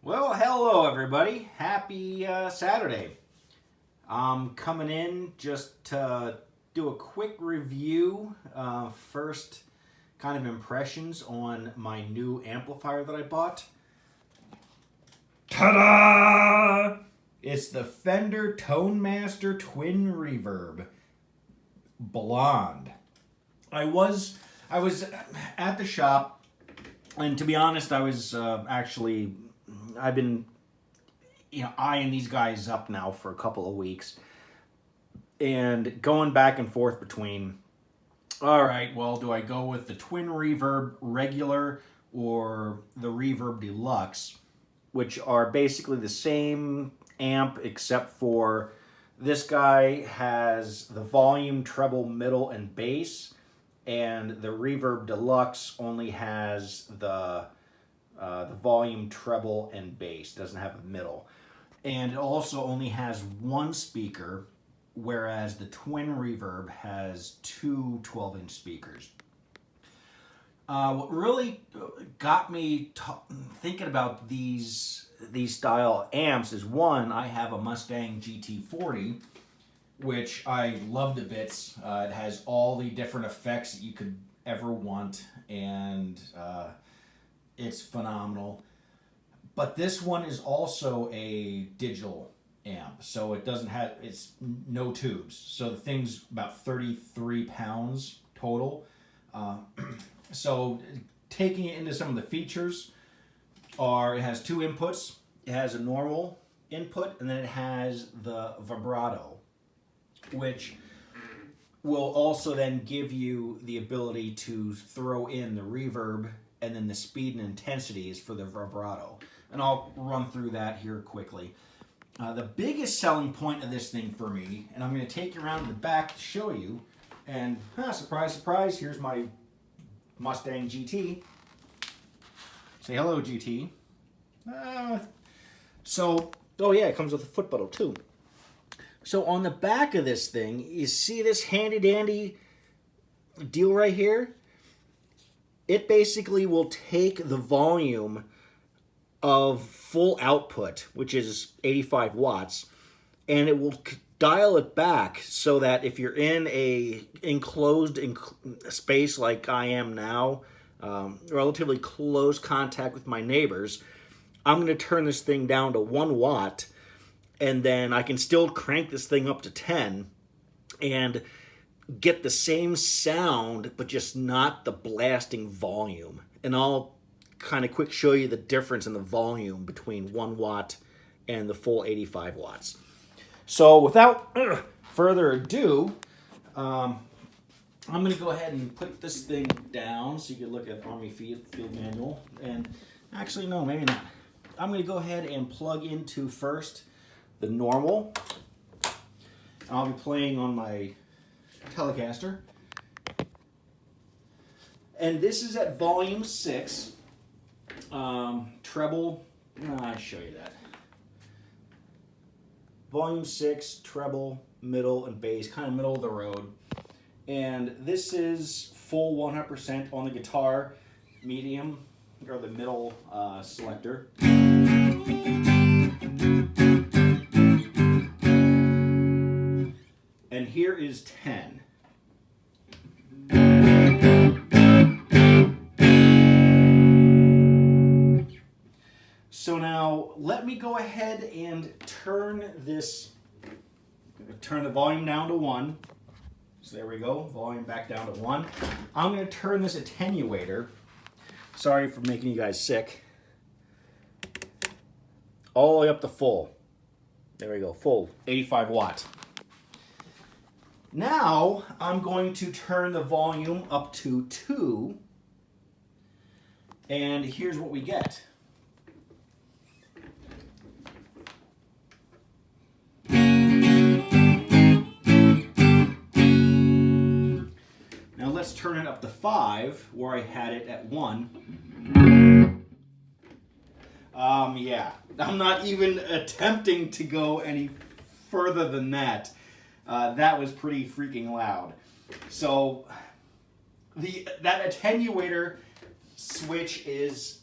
Well, hello everybody. Happy Saturday. I'm coming in just to do a quick review. First, kind of impressions on my new amplifier that I bought. Ta-da! It's the Fender Tone Master Twin Reverb Blonde. I was at the shop, and to be honest, I was I've been, eyeing these guys up now for a couple of weeks and going back and forth between, all right, well, do I go with the Twin Reverb regular or the Reverb Deluxe, which are basically the same amp except for this guy has the volume, treble, middle, and bass, and the Reverb Deluxe only has the volume, treble, and bass. Doesn't have a middle. And it also only has one speaker, whereas the Twin Reverb has two 12-inch speakers. What really got me thinking about these style amps is, one, I have a Mustang GT40, which I love to bits. It has all the different effects that you could ever want, and it's phenomenal. But this one is also a digital amp, so it's no tubes. So the thing's about 33 pounds total. So taking it into some of the features it has two inputs. It has a normal input, and then it has the vibrato, which will also then give you the ability to throw in the reverb, and then the speed and intensity is for the vibrato. And I'll run through that here quickly. The biggest selling point of this thing for me, and I'm going to take you around the back to show you, and surprise, surprise, here's my Mustang GT. Say hello, GT. Oh yeah, it comes with a foot pedal too. So on the back of this thing, you see this handy dandy deal right here? It basically will take the volume of full output, which is 85 watts, and it will dial it back so that if you're in a enclosed space like I am now, relatively close contact with my neighbors, I'm going to turn this thing down to 1 watt, and then I can still crank this thing up to 10 and get the same sound, but just not the blasting volume. And I'll kind of quick show you the difference in the volume between 1 watt and the full 85 watts. So without further ado, I'm going to go ahead and put this thing down so you can look at Army Field Manual. And actually, no, maybe not. I'm going to go ahead and plug into first the normal. I'll be playing on my Telecaster. And this is at volume 6. Treble, I'll show you that. Volume 6, treble, middle, and bass, kind of middle of the road. And this is full 100% on the guitar, medium, or the middle selector. And here is 10. So now let me go ahead and turn the volume down to 1. So there we go, volume back down to 1. I'm going to turn this attenuator, sorry for making you guys sick, all the way up to full. There we go, full, 85 watts. Now I'm going to turn the volume up to 2, and here's what we get. Now let's turn it up to 5, where I had it at 1. Yeah, I'm not even attempting to go any further than that. That was pretty freaking loud. So that attenuator switch is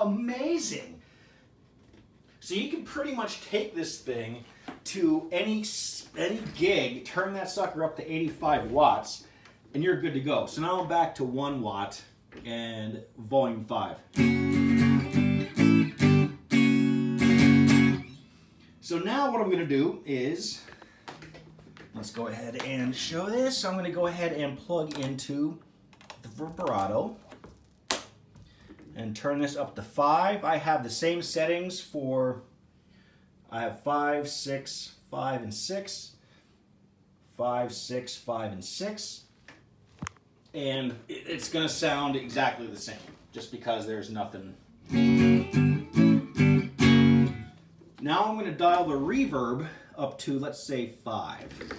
amazing. So you can pretty much take this thing to any gig, turn that sucker up to 85 watts, and you're good to go. So now I'm back to 1 watt and volume 5. So now what I'm going to do is, let's go ahead and show this. I'm going to go ahead and plug into the vibrato and turn this up to 5. I have the same settings for, I have 5, 6, 5, and 6. 5, 6, 5, and 6. And it's going to sound exactly the same, just because there's nothing. Now I'm going to dial the reverb up to, let's say, 5.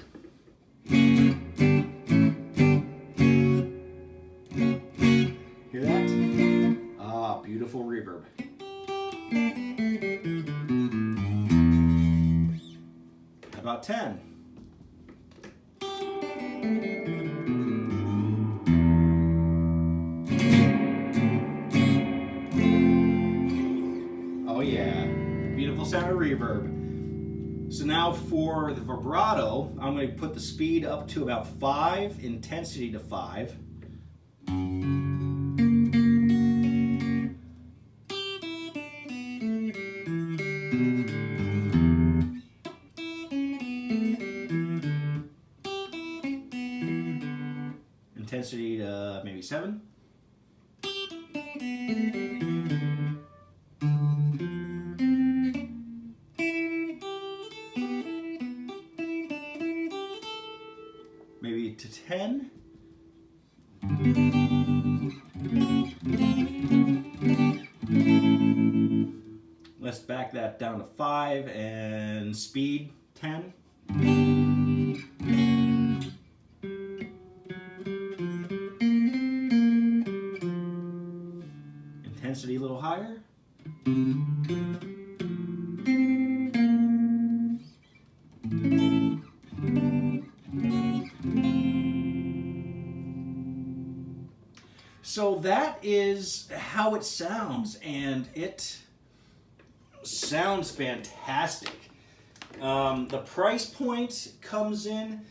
Hear that? Ah, beautiful reverb. How about 10? Oh yeah, beautiful sound of reverb. So now for the vibrato, I'm going to put the speed up to about 5, intensity to 5. Intensity to maybe 7. Maybe to 10. Let's back that down to 5 and speed 10. Intensity a little higher. So that is how it sounds, and it sounds fantastic. The price point comes in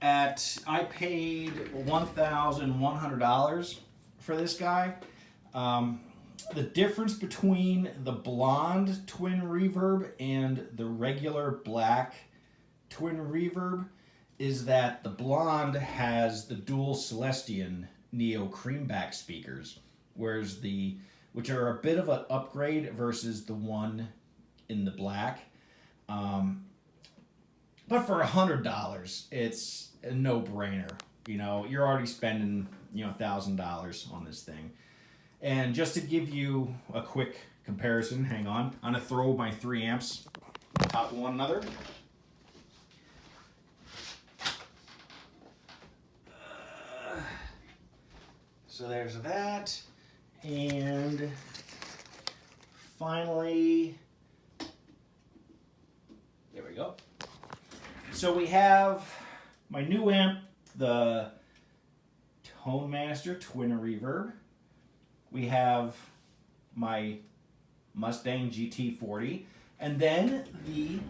at, I paid $1,100 for this guy. The difference between the blonde twin reverb and the regular black twin reverb is that the blonde has the dual Celestion Neo creamback speakers, whereas which are a bit of an upgrade versus the one in the black. But for $100, it's a no-brainer. You know, you're already spending, $1,000 on this thing. And just to give you a quick comparison, hang on, I'm gonna throw my 3 amps on top of one another. So there's that, and finally, there we go. So we have my new amp, the Tone Master Twin Reverb. We have my Mustang GT40, and then the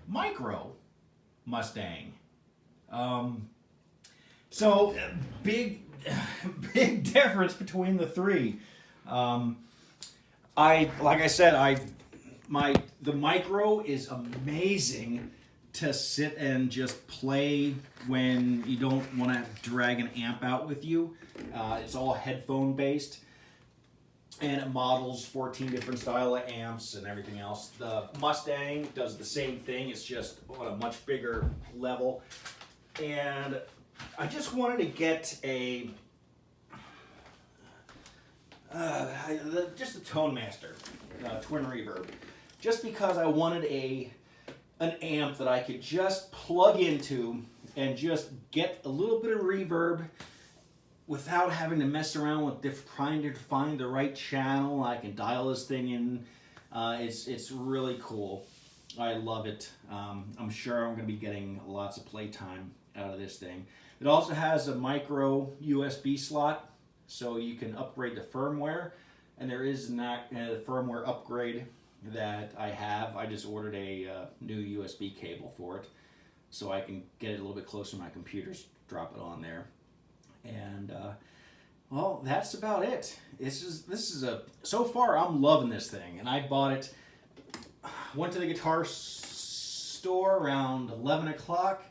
Micro Mustang. So big difference between the three. Like I said, the Micro is amazing to sit and just play when you don't want to drag an amp out with you. It's all headphone based, and it models 14 different style of amps and everything else. The Mustang does the same thing. It's just on a much bigger level, and I just wanted to get just a Tone Master Twin Reverb, just because I wanted an amp that I could just plug into and just get a little bit of reverb without having to mess around with trying to find the right channel. I can dial this thing in. It's really cool. I love it. I'm sure I'm going to be getting lots of playtime out of this thing. It also has a micro USB slot, so you can upgrade the firmware, and there is a firmware upgrade that I have. I just ordered a new USB cable for it so I can get it a little bit closer to my computer's drop it on there. And well, that's about it. So far I'm loving this thing, and I bought it. Went to the guitar store around 11 o'clock,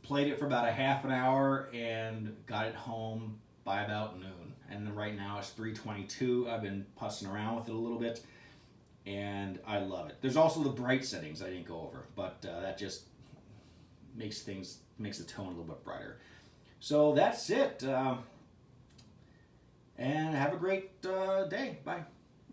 played it for about a half an hour, and got it home by about noon. And right now it's 3:22. I've been pussing around with it a little bit, and I love it. There's also the bright settings I didn't go over, but that just makes the tone a little bit brighter. So that's it. And have a great day. Bye.